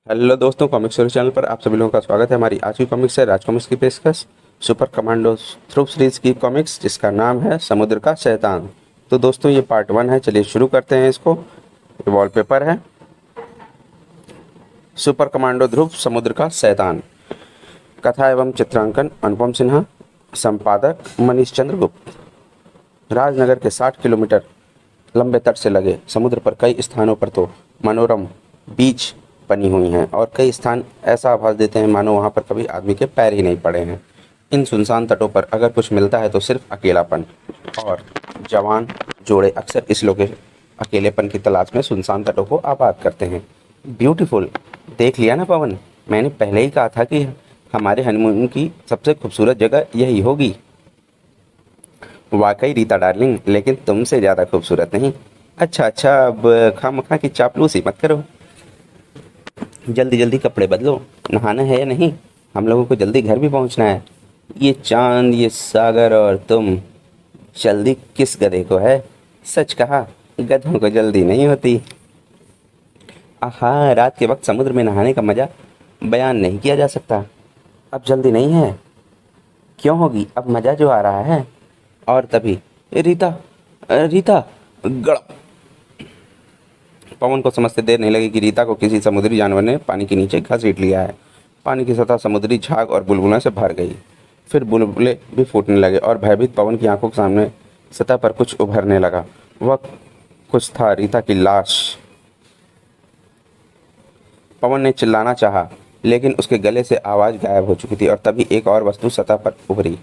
Hello दोस्तों, comic story channel पर आप सभी लोगों का स्वागत है। हमारी आज की कॉमिक्स है राज कॉमिक्स की पेशकश सुपर कमांडो थ्रुप सीरीज की कॉमिक्स, जिसका नाम है समुद्र का शैतान। तो दोस्तों, ये पार्ट 1 है। चलिए शुरू करते हैं इसको। ये वॉलपेपर है। सुपर कमांडो ध्रुव समुद्र का शैतान। कथा एवं चित्रांकन अनुपम सिन्हा। संपादक मनीष चंद्र गुप्त। राजनगर के 60 किलोमीटर लंबे तट से लगे समुद्र पर कई स्थानों पर तो मनोरम बीच बनी हुई हैं, और कई स्थान ऐसा आभास देते हैं मानो वहाँ पर कभी आदमी के पैर ही नहीं पड़े हैं। इन सुनसान तटों पर अगर कुछ मिलता है तो सिर्फ अकेलापन, और जवान जोड़े अक्सर इस लोग के अकेलेपन की तलाश में सुनसान तटों को आबाद करते हैं। ब्यूटीफुल, देख लिया ना पवन, मैंने पहले ही कहा था कि हमारे हनीमून की सबसे खूबसूरत जगह यही होगी। वाकई रीता डार्लिंग, लेकिन तुमसे ज़्यादा खूबसूरत नहीं। अच्छा अच्छा, अब खामखा की चापलूसी मत करो। जल्दी जल्दी कपड़े बदलो। नहाना है या नहीं? हम लोगों को जल्दी घर भी पहुंचना है। ये चांद, ये सागर और तुम, जल्दी किस गधे को है? सच कहा, गधों को जल्दी नहीं होती। आहा, रात के वक्त समुद्र में नहाने का मजा बयान नहीं किया जा सकता। अब जल्दी नहीं है? क्यों होगी? अब मजा जो आ रहा है। और तभी रीता, रीता, गड़प। पवन को समझते देर नहीं लगी कि रीता को किसी समुद्री जानवर ने पानी के नीचे घसीट लिया है। पानी की सतह समुद्री झाग और बुलबुलों से भर गई। फिर बुलबुले भी फूटने लगे और भयभीत पवन की आंखों के सामने सतह पर कुछ उभरने लगा। वह कुछ था रीता की लाश। पवन ने चिल्लाना चाहा, लेकिन उसके गले से आवाज गायब हो चुकी थी, और तभी एक और वस्तु सतह पर उभरी।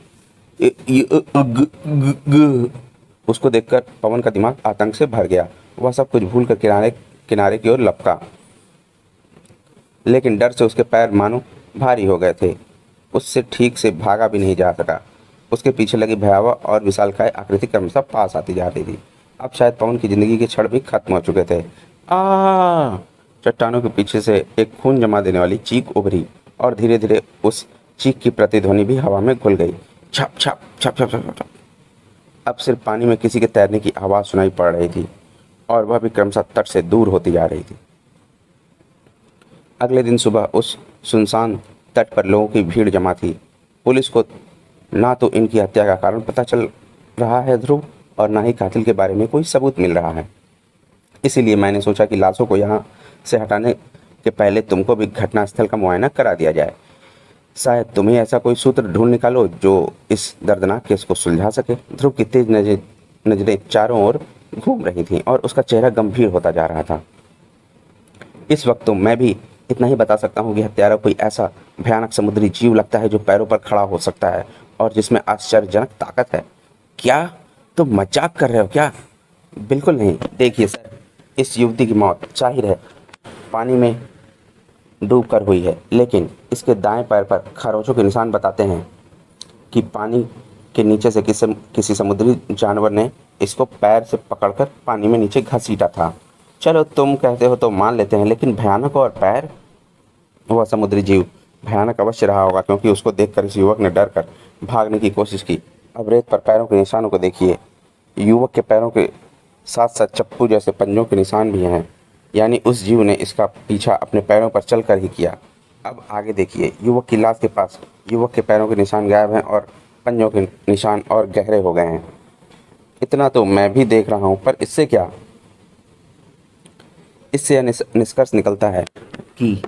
उसको देखकर पवन का दिमाग आतंक से भर गया। वह सब कुछ भूलकर किनारे किनारे की ओर लपका, लेकिन डर से उसके पैर मानो भारी हो गए थे। उससे ठीक से भागा भी नहीं जा सका। उसके पीछे लगी भयावह और विशालकाय आकृति क्रमशः पास आती जा रही थी। अब शायद पवन की जिंदगी के क्षण भी खत्म हो चुके थे। आ चट्टानों के पीछे से एक खून जमा देने वाली चीख उभरी, और धीरे धीरे उस चीख की प्रतिध्वनि भी हवा में घुल गई। छप छप छप छप छप छप। अब सिर्फ पानी में किसी के तैरने की आवाज़ सुनाई पड़ रही थी, और वह भी क्रमशः तट से दूर होती जा रही थी। अगले दिन सुबह उस सुनसान तट पर लोगों की भीड़ जमा थी। पुलिस को ना तो इनकी हत्या का कारण पता चल रहा है ध्रुव, और ना ही कातिल के बारे में कोई सबूत मिल रहा है। इसीलिए मैंने सोचा कि लाशों को यहाँ से हटाने के पहले तुमको भी घटनास्थल का मुआयना करा दिया जाए। शायद तुम्हें ऐसा कोई सूत्र ढूंढ निकालो जो इस दर्दनाक केस को सुलझा सके। ध्रुव की तेज नजरें चारों ओर घूम रही थीं, और उसका चेहरा गंभीर होता जा रहा था। इस वक्त तो मैं भी इतना ही बता सकता हूँ कि हत्यारा कोई ऐसा भयानक समुद्री जीव लगता है जो पैरों पर खड़ा हो सकता है, और जिसमें आश्चर्यजनक ताकत है। क्या तुम मजाक कर रहे हो क्या? बिल्कुल नहीं। देखिए सर, इस युवती की मौत जाहिर है पानी में डूब कर हुई है, लेकिन इसके दाएं पैर पर खरोंचों के निशान बताते हैं कि पानी के नीचे से किसी समुद्री जानवर ने इसको पैर से पकड़कर पानी में नीचे घसीटा था। चलो तुम कहते हो तो मान लेते हैं, लेकिन भयानक और पैर? वह समुद्री जीव भयानक अवश्य रहा होगा, क्योंकि उसको देखकर इस युवक ने डर कर भागने की कोशिश की। अब रेत पर पैरों के निशानों को देखिए। युवक के पैरों के साथ साथ चप्पू जैसे पंजों के निशान भी हैं, यानी उस जीव ने इसका पीछा अपने पैरों पर चलकर ही किया। अब आगे देखिए, युवक की लाश के पास युवक के पैरों के निशान गायब हैं, और पंजों के निशान और गहरे हो गए हैं। इतना तो मैं भी देख रहा हूँ, पर इससे क्या? इससे यह निष्कर्ष निकलता है कि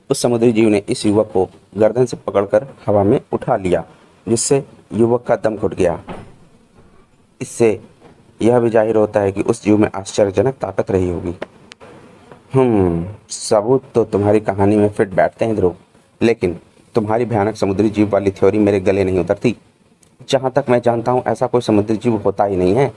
उस समुद्री जीव ने इस युवक को गर्दन से पकड़कर हवा में उठा लिया, जिससे युवक का दम घुट गया। इससे यह भी जाहिर होता है कि उस जीव में आश्चर्यजनक ताकत रही होगी। सबूत तो तुम्हारी कहानी में फिट बैठते हैं ध्रुव, लेकिन तुम्हारी भयानक समुद्री जीव वाली थ्योरी मेरे गले नहीं उतरती। जहाँ तक मैं जानता हूँ, ऐसा कोई समुद्री जीव होता ही नहीं है।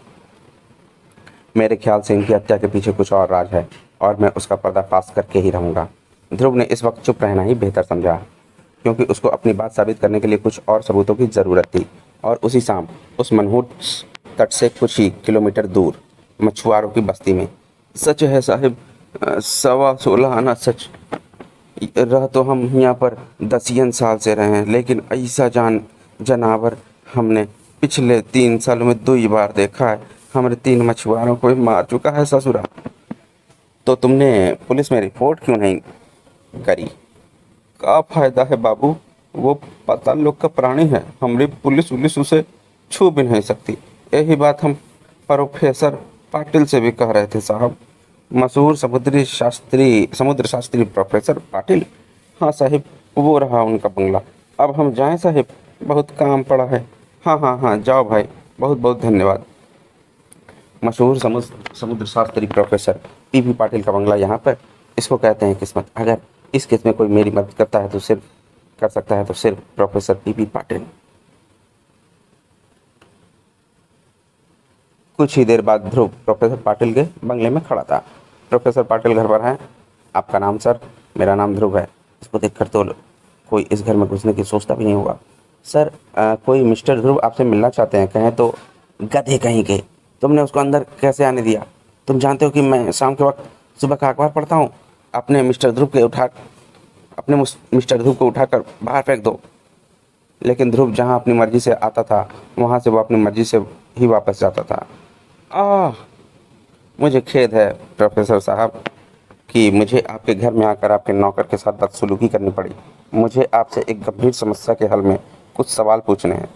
मेरे ख्याल से इनकी हत्या के पीछे कुछ और राज है, और मैं उसका पर्दाफाश करके ही रहूँगा। ध्रुव ने इस वक्त चुप रहना ही बेहतर समझा, क्योंकि उसको अपनी बात साबित करने के लिए कुछ और सबूतों की ज़रूरत थी। और उसी शाम उस मनहूस तट से कुछ ही किलोमीटर दूर मछुआरों की बस्ती में। सच है साहिब, 16.25 आना सच। रह तो हम यहाँ पर 10 साल से रहे हैं, लेकिन ऐसा जानवर हमने पिछले 3 सालों में 2 ही बार देखा है। हमारे 3 मछुआरों को ही मार चुका है ससुरा। तो तुमने पुलिस में रिपोर्ट क्यों नहीं करी। का फायदा है बाबू, वो पाताल लोक का प्राणी है, हमारी पुलिस उलिस उसे छू भी नहीं सकती। यही बात हम प्रोफेसर पाटिल से भी कह रहे थे साहब। मशहूर समुद्र शास्त्री प्रोफेसर पाटिल। हाँ साहिब, वो रहा उनका बंगला। अब हम जाएं साहिब, बहुत काम पड़ा है। हाँ हाँ हाँ, जाओ भाई, बहुत बहुत धन्यवाद। मशहूर समुद्र शास्त्री प्रोफेसर पीपी पाटिल का बंगला यहाँ पर। इसको कहते हैं किस्मत। अगर इस केस में कोई मेरी मदद करता है तो सिर्फ कर सकता है तो सिर्फ प्रोफेसर पीपी पाटिल। कुछ ही देर बाद ध्रुव प्रोफेसर पाटिल के बंगले में खड़ा था। प्रोफेसर पाटिल घर पर हैं? आपका नाम सर? मेरा नाम ध्रुव है। इसको देखकर तो कोई इस घर में घुसने की सोचता भी नहीं होगा। सर, कोई मिस्टर ध्रुव आपसे मिलना चाहते हैं। कहें तो गधे कहीं के, तुमने उसको अंदर कैसे आने दिया? तुम जानते हो कि मैं शाम के वक्त सुबह का अखबार पढ़ता हूँ। अपने मिस्टर ध्रुव को उठाकर बाहर फेंक दो। लेकिन ध्रुव जहाँ अपनी मर्जी से आता था वहाँ से वो अपनी मर्जी से ही वापस जाता था। मुझे खेद है प्रोफेसर साहब कि मुझे आपके घर में आकर आपके नौकर के साथ बदसलूकी करनी पड़ी। मुझे आपसे एक गंभीर समस्या के हल में कुछ सवाल पूछने हैं।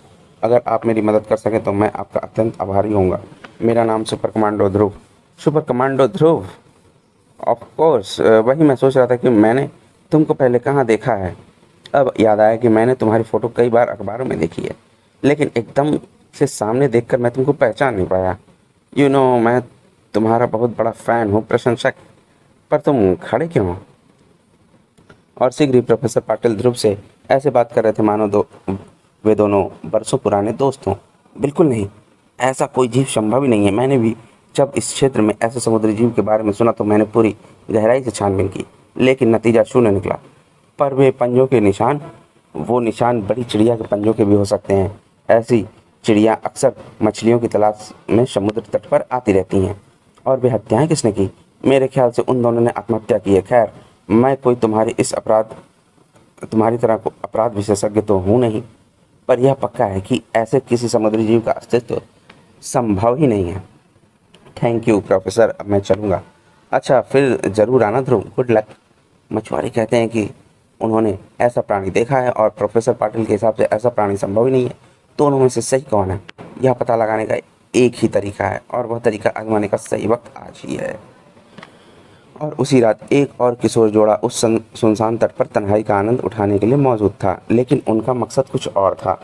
अगर आप मेरी मदद कर सकें तो मैं आपका अत्यंत आभारी होऊंगा। मेरा नाम super commando Dhruv. Super commando Dhruv? Of course, वही मैं सोच रहा था कि मैंने तुमको पहले कहाँ देखा है। अब याद आया कि मैंने तुम्हारी फ़ोटो कई बार अखबारों में देखी है, लेकिन एकदम से सामने देखकर मैं तुमको पहचान नहीं पाया। मैं तुम्हारा बहुत बड़ा फ़ैन हूँ, प्रशंसक। पर तुम खड़े क्यों हो? और शीघ्र ही प्रोफेसर पाटिल ध्रुव से ऐसे बात कर रहे थे मानो वे दोनों बरसों पुराने दोस्त हों। बिल्कुल नहीं, ऐसा कोई जीव संभव ही नहीं है। मैंने भी जब इस क्षेत्र में ऐसे समुद्री जीव के बारे में सुना तो मैंने पूरी गहराई से छानबीन की, लेकिन नतीजा शून्य निकला। पर वे पंजों के निशान, वो निशान बड़ी चिड़िया के पंजों के भी हो सकते हैं। ऐसी चिड़िया अक्सर मछलियों की तलाश में समुद्र तट पर आती रहती हैं। और वे हत्याएं किसने की? मेरे ख्याल से उन दोनों ने आत्महत्या की है। खैर, मैं कोई तुम्हारी तरह को अपराध विशेषज्ञ तो हूँ नहीं, पर यह पक्का है कि ऐसे किसी समुद्री जीव का अस्तित्व संभव ही नहीं है। थैंक यू प्रोफेसर, अब मैं चलूँगा। अच्छा, फिर ज़रूर आना ध्रुव, गुड लक। मछुआरे कहते हैं कि उन्होंने ऐसा प्राणी देखा है, और प्रोफेसर पाटिल के हिसाब से ऐसा प्राणी संभव ही नहीं है। दोनों में से सही कौन है, यह पता लगाने का एक ही तरीका है, और वह तरीका आजमाने का सही वक्त आज ही है। और उसी रात एक और किशोर जोड़ा उस सुनसान तट पर तन्हाई का आनंद उठाने के लिए मौजूद था, लेकिन उनका मकसद कुछ और था।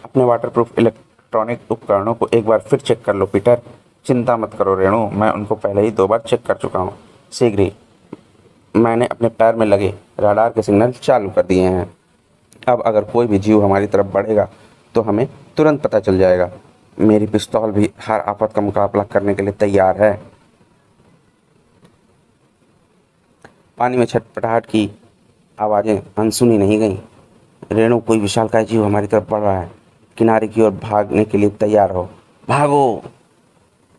अपने वाटरप्रूफ इलेक्ट्रॉनिक उपकरणों को एक बार फिर चेक कर लो पीटर। चिंता मत करो रेणु, मैं उनको पहले ही 2 बार चेक कर चुका हूँ। शीघ्र ही मैंने अपने पैर में लगे राडार के सिग्नल चालू कर दिए हैं। अब अगर कोई भी जीव हमारी तरफ बढ़ेगा तो हमें तुरंत पता चल जाएगा। मेरी पिस्तौल भी हर आफत का मुकाबला करने के लिए तैयार है। पानी में छटपटाहट की आवाज़ें अनसुनी नहीं गईं। रेणु, कोई विशालकाय जीव हमारी तरफ बढ़ रहा है। किनारे की ओर भागने के लिए तैयार हो। भागो!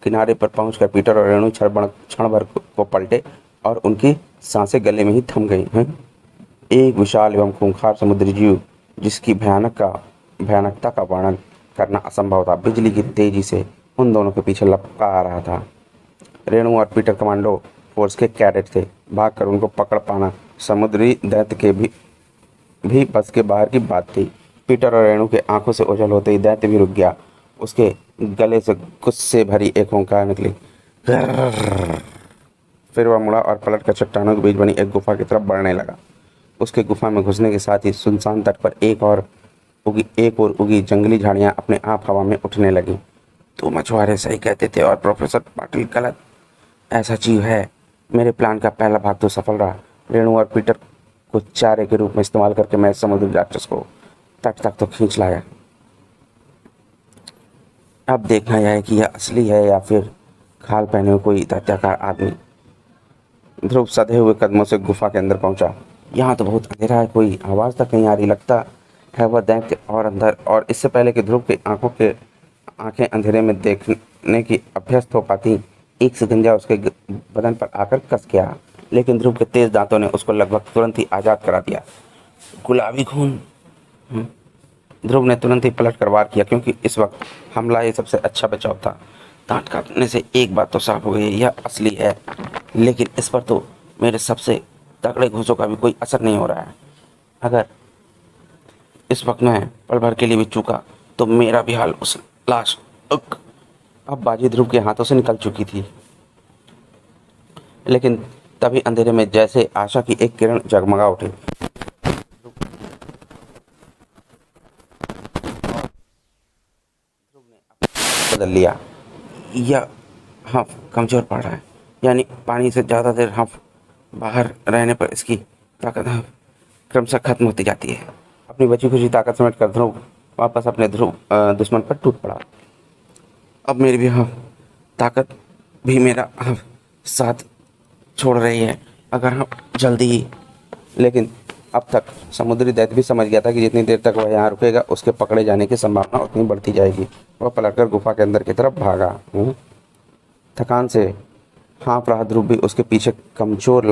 किनारे पर पहुंचकर पीटर और रेणु क्षण भर को पलटे और उनकी सांसें गले में ही थम गई हैं। एक विशाल एवं खूंखार समुद्री जीव जिसकी भयानकता का वर्णन करना असंभव था, बिजली की तेजी से उन दोनों के पीछे लपका आ रहा था। रेणु और पीटर कमांडो फोर्स के कैडेट थे। भागकर उनको पकड़ पाना समुद्री दैत्य के भी बस के बाहर की बात थी। पीटर और रेणु के आंखों से ओझल होते ही दैत्य भी रुक गया। उसके गले से गुस्से भरी एक ओंकार निकली। फिर वह मुड़ा और पलट कर चट्टानों के बीच बनी एक गुफा की तरफ बढ़ने लगा। उसके गुफा में घुसने के साथ ही सुनसान तट पर एक और उगी जंगली झाड़ियां अपने आप हवा में उठने लगीं। तो मछुआरे सही कहते थे और प्रोफेसर पाटिल गलत। ऐसा जीव है। मेरे प्लान का पहला भाग तो सफल रहा। रेणु और पीटर को चारे के रूप में इस्तेमाल करके मैं समुद्री राक्षस को तट तक तो खींच लाया। अब देखना यह है कि यह असली है या फिर खाल पहने हुए कोई दैत्याकार आदमी। ध्रुव सधे हुए कदमों से गुफा के अंदर पहुंचा। यहाँ तो बहुत अंधेरा है, कोई आवाज़ तक नहीं आ रही। लगता है वह दैत्य और अंदर। और इससे पहले कि ध्रुव की आंखें अंधेरे में देखने की अभ्यस्त हो पाती, एक शिकंजा उसके बदन पर आकर कस गया। लेकिन ध्रुव के तेज दांतों ने उसको लगभग तुरंत ही आज़ाद करा दिया। गुलाबी खून! ध्रुव ने तुरंत ही पलट कर वार किया, क्योंकि इस वक्त हमला ही सबसे अच्छा बचाव था। दांत काटने से एक बात तो साफ हो गई, यह असली है। लेकिन इस पर तो मेरे सबसे तगड़े घूसों का भी कोई असर नहीं हो रहा है। अगर इस वक्त मैं पल भर के लिए भी चूका तो मेरा भी हाल उस लाश अब बाजी ध्रुव के हाथों से निकल चुकी थी। लेकिन तभी अंधेरे में जैसे आशा की एक किरण जगमगा उठी। बदल लिया। यह हफ कमजोर पड़ रहा है, यानी पानी से ज़्यादा देर हफ बाहर रहने पर इसकी ताकत क्रमशः खत्म होती जाती है। अपनी बची खुची ताकत समेट कर ध्रुव वापस अपने दुश्मन पर टूट पड़ा। अब मेरी भी ताकत भी मेरा साथ छोड़ रही है, अगर हम जल्दी ही। लेकिन अब तक समुद्री दैत्य भी समझ गया था कि जितनी देर तक वह यहाँ रुकेगा उसके पकड़े जाने की संभावना उतनी बढ़ती जाएगी। वह पलटकर गुफा के अंदर की तरफ भागा। थकान से हाँफ रहा ध्रुव भी उसके पीछे कमजोर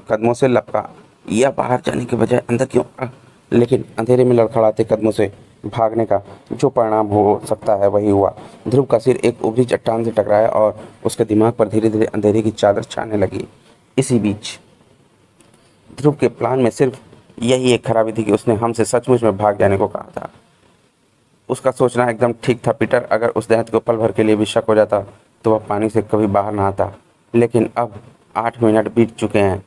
कदमों से लपका। यह बाहर जाने के बजाय अंदर क्यों? लेकिन अंधेरे में लड़खड़ाते कदमों से भागने का जो परिणाम हो सकता है वही हुआ। ध्रुव का सिर एक उभरी चट्टान से टकराया और उसके दिमाग पर धीरे धीरे अंधेरे की चादर छाने लगी। इसी बीच ध्रुव के प्लान में सिर्फ यही एक खराबी थी कि उसने हमसे सचमुच में भाग जाने को कहा था। उसका सोचना एकदम ठीक था। पीटर अगर उस दैत्य को पल भर के लिए भी शक हो जाता तो वह पानी से कभी बाहर ना आता। लेकिन अब 8 मिनट बीत चुके हैं।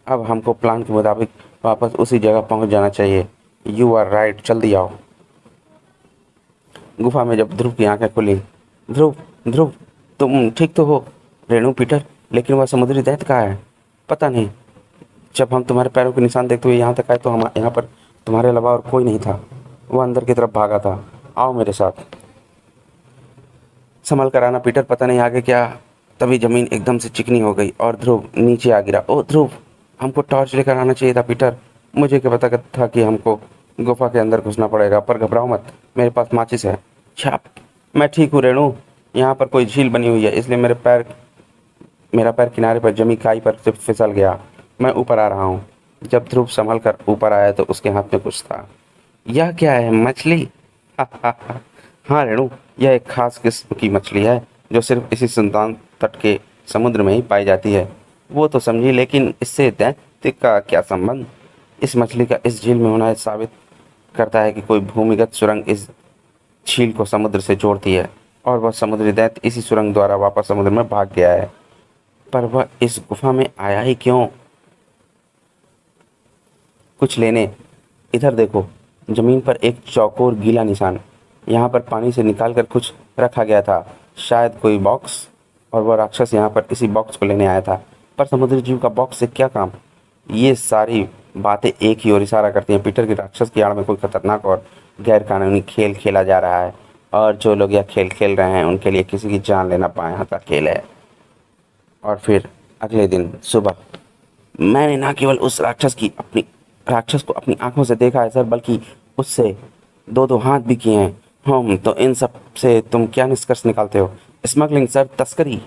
अब हमको प्लान के मुताबिक वापस उसी जगह पहुंच जाना चाहिए। यू आर राइट, जल्दी आओ। गुफा में जब ध्रुव की आंखें खुली, ध्रुव ध्रुव तुम ठीक तो हो? रेणु, पीटर, लेकिन वह समुद्री दैत्य कहाँ है? पता नहीं, जब हम तुम्हारे पैरों के निशान देखते हुए यहाँ तक आए तो हम यहाँ पर तुम्हारे अलावा और कोई नहीं था। वह अंदर की तरफ भागा था। आओ मेरे साथ। संभल कर आना पीटर, पता नहीं आगे क्या। तभी जमीन एकदम से चिकनी हो गई और ध्रुव नीचे आ गिरा। ओ ध्रुव, हमको टॉर्च लेकर आना चाहिए था पीटर। मुझे क्या पता था कि हमको गुफा के अंदर घुसना पड़ेगा, पर घबराओ मत, मेरे पास माचिस है। छाप, मैं ठीक हूँ रेणु। यहाँ पर कोई झील बनी हुई है, इसलिए मेरा पैर किनारे पर जमी खाई पर से फिसल गया। मैं ऊपर आ रहा हूँ। जब ध्रुव संभल कर ऊपर आया तो उसके हाथ में कुछ था। यह क्या है, मछली? हाँ रेणु, यह एक खास किस्म की मछली है जो सिर्फ इसी सुनसान तट के समुद्र में ही पाई जाती है। वो तो समझी, लेकिन इससे दैत्य का क्या संबंध? इस मछली का इस झील में होना साबित करता है कि कोई भूमिगत सुरंग इस झील को समुद्र से जोड़ती है और वह समुद्री दैत्य इसी सुरंग द्वारा वापस समुद्र में भाग गया है। पर वह इस गुफा में आया ही क्यों? कुछ लेने। इधर देखो, जमीन पर एक चौकोर गीला निशान। यहाँ पर पानी से निकाल कर कुछ रखा गया था, शायद कोई बॉक्स। और वह राक्षस यहाँ पर इसी बॉक्स को लेने आया था। पर समुद्री जीव का बॉक्स से क्या काम? ये सारी बातें एक ही ओर इशारा करती हैं पीटर की राक्षस की आड़ में कोई खतरनाक और गैर कानूनी खेल खेला जा रहा है, और जो लोग यह खेल खेल रहे हैं उनके लिए किसी की जान लेना बाएं हाथ का खेल है। और फिर अगले दिन सुबह मैंने न केवल उस राक्षस को अपनी आंखों से देखा है सर, बल्कि उससे दो दो हाथ भी किए हैं। हम तो इन सब से तुम क्या निष्कर्ष निकालते हो? स्मगलिंग सर, तस्करी।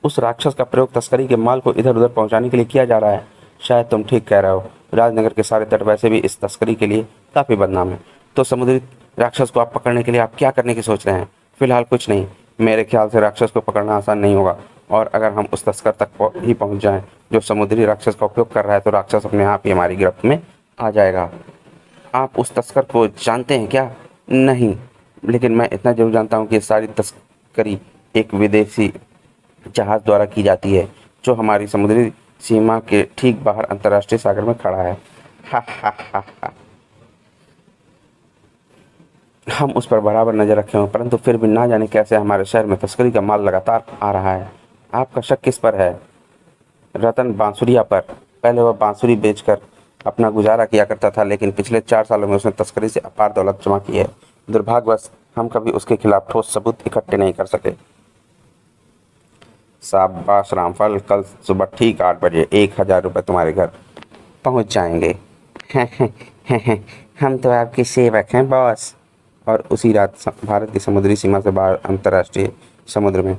उस राक्षस का प्रयोग तस्करी के माल को इधर उधर पहुंचाने के लिए किया जा रहा है। शायद तुम ठीक कह रहे हो, राजनगर के सारे तट वैसे भी इस तस्करी के लिए काफ़ी बदनाम है। तो समुद्री राक्षस को आप पकड़ने के लिए आप क्या करने की सोच रहे हैं? फिलहाल कुछ नहीं। मेरे ख्याल से राक्षस को पकड़ना आसान नहीं होगा, और अगर हम उस तस्कर तक ही पहुंच जाएं जो समुद्री राक्षस का उपयोग कर रहा है तो राक्षस अपने आप ही हमारी गिरफ्त में आ जाएगा। आप उस तस्कर को जानते हैं क्या? नहीं, लेकिन मैं इतना जरूर जानता हूँ कि ये सारी तस्करी एक विदेशी जहाज़ द्वारा की जाती है जो हमारी समुद्री सीमा के ठीक बाहर अंतर्राष्ट्रीय सागर में खड़ा है। हा हा हा हा। हम उस पर बराबर नज़र रखे हुए, परंतु फिर भी ना जाने कैसे हमारे शहर में तस्करी का माल लगातार आ रहा है। आपका शक किस पर है? रतन बांसुरिया पर। पहले वह बांसुरी बेचकर अपना गुजारा किया करता था, लेकिन पिछले 4 सालों में उसने तस्करी से अपार दौलत जमा की है। दुर्भाग्यवश हम कभी उसके खिलाफ ठोस सबूत इकट्ठे नहीं कर सके। शाबाश रामफल, कल सुबह ठीक 8 बजे 1000 रुपये तुम्हारे घर पहुंच जाएंगे। हम तो आपके सेवक हैं बॉस। और उसी रात भारत की समुद्री सीमा से बाहर अंतर्राष्ट्रीय समुद्र में।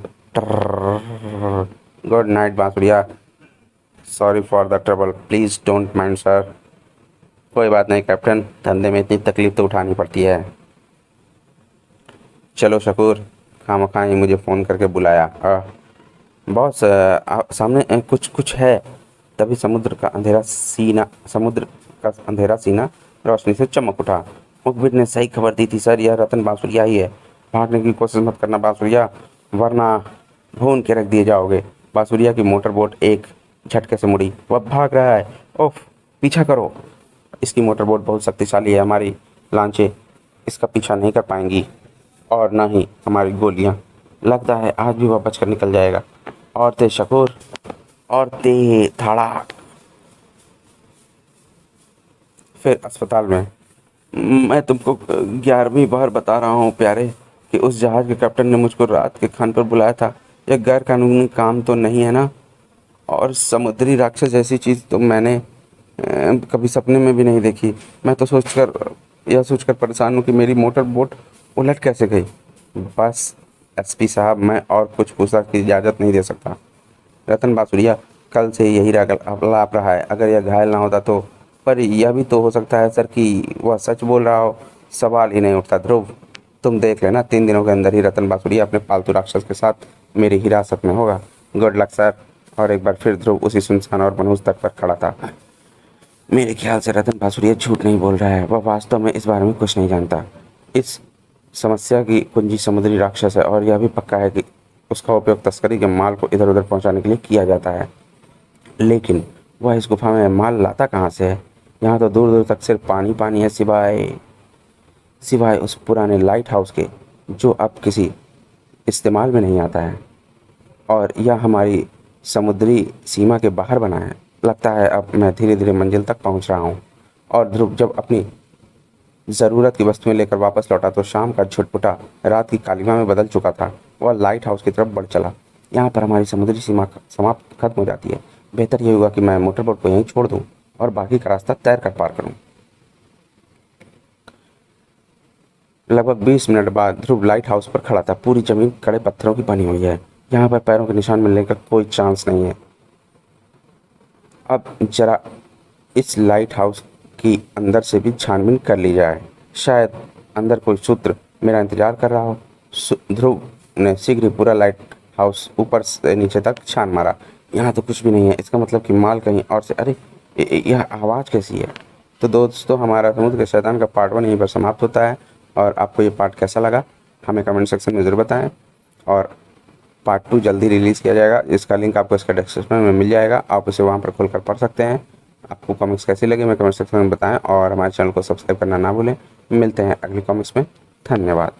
गुड नाइट बांसुरिया। Sorry for the trouble, please don't mind sir. कोई बात नहीं कैप्टन, धंधे में इतनी तकलीफ तो उठानी पड़ती है। चलो शकूर, खामखा ही मुझे फ़ोन करके बुलाया। बॉस सामने कुछ कुछ है। तभी समुद्र का अंधेरा सीना रोशनी से चमक उठा। मुखबिर ने सही खबर दी थी सर, यह रतन बांसुरिया ही है। भागने की कोशिश मत करना बांसुरिया, वरना भून के रख दिए जाओगे। बांसुरिया की मोटर बोट एक झटके से मुड़ी। वह भाग रहा है। ओफ, पीछा करो। इसकी मोटर बोट बहुत शक्तिशाली है, हमारी लांचें इसका पीछा नहीं कर पाएंगी, और ना ही हमारी गोलियां। लगता है आज भी वह बचकर निकल जाएगा। और तेज शकूर, और तेज धड़ाक। फिर अस्पताल में। मैं तुमको 11वीं बार बता रहा हूँ प्यारे, कि उस जहाज के कैप्टन ने मुझको रात के खाने पर बुलाया था। यह गैर कानूनी काम तो नहीं है ना? और समुद्री राक्षस जैसी चीज़ तो मैंने कभी सपने में भी नहीं देखी। मैं तो यह सोचकर परेशान हूँ कि मेरी मोटर बोट उलट कैसे गई। बस एसपी साहब, मैं और कुछ पूछताछ की इजाज़त नहीं दे सकता। रतन बांसुरिया कल से यही लाप रहा है। अगर यह घायल ना होता तो, पर यह भी तो हो सकता है सर कि वह सच बोल रहा हो। सवाल ही नहीं उठता ध्रुव। तुम देख लेना, 3 दिनों के अंदर ही रतन बांसुरिया अपने पालतू राक्षस के साथ मेरी हिरासत में होगा। Good luck sir. और एक बार फिर ध्रुव उसी सुनसान और मनहूस तट पर खड़ा था। मेरे ख्याल से रतन बांसुरिया झूठ नहीं बोल रहा है। वह वास्तव में इस बारे में कुछ नहीं जानता। इस समस्या की कुंजी समुद्री राक्षस है, और यह भी पक्का है कि उसका उपयोग तस्करी के माल को इधर उधर पहुंचाने के लिए किया जाता है। लेकिन वह इस गुफा में माल लाता कहाँ से है? यहाँ तो दूर दूर तक सिर्फ पानी पानी है, सिवाय सिवाय उस पुराने लाइट हाउस के, जो अब किसी इस्तेमाल में नहीं आता है। और यह हमारी समुद्री सीमा के बाहर बना है। लगता है अब मैं धीरे धीरे मंजिल तक पहुंच रहा हूँ। और ध्रुव जब अपनी ज़रूरत की वस्तुएं लेकर वापस लौटा तो शाम का झुटपुटा रात की कालिमा में बदल चुका था। वह लाइट हाउस की तरफ बढ़ चला। यहाँ पर हमारी समुद्री सीमा समाप्त खत्म हो जाती है। बेहतर ये होगा कि मैं मोटर बोट को यहीं छोड़ दूँ और बाकी का रास्ता तैर कर पार करूँ। लगभग 20 मिनट बाद ध्रुव लाइट हाउस पर खड़ा था। पूरी जमीन कड़े पत्थरों की बनी हुई है। यहाँ पर पैरों के निशान मिलने का कोई चांस नहीं है। अब जरा इस लाइट हाउस की अंदर से भी छानबीन कर ली जाए। शायद अंदर कोई सूत्र मेरा इंतजार कर रहा हो। ध्रुव ने शीघ्र ही पूरा लाइट हाउस ऊपर से नीचे तक छान मारा। यहाँ तो कुछ भी नहीं है। इसका मतलब कि माल कहीं और से। अरे, यह आवाज़ कैसी है? तो दोस्तों, हमारा समुद्र के शैतान का पार्ट 1 यहीं पर समाप्त होता है। और आपको ये पार्ट कैसा लगा हमें कमेंट सेक्शन में ज़रूर बताएं। और पार्ट 2 जल्दी रिलीज़ किया जाएगा। इसका लिंक आपको इसका डिस्क्रिप्शन में मिल जाएगा। आप उसे वहाँ पर खोलकर पढ़ सकते हैं। आपको कॉमिक्स कैसी लगी हमें कमेंट सेक्शन में बताएं, और हमारे चैनल को सब्सक्राइब करना ना भूलें। मिलते हैं अगली कॉमिक्स में। धन्यवाद।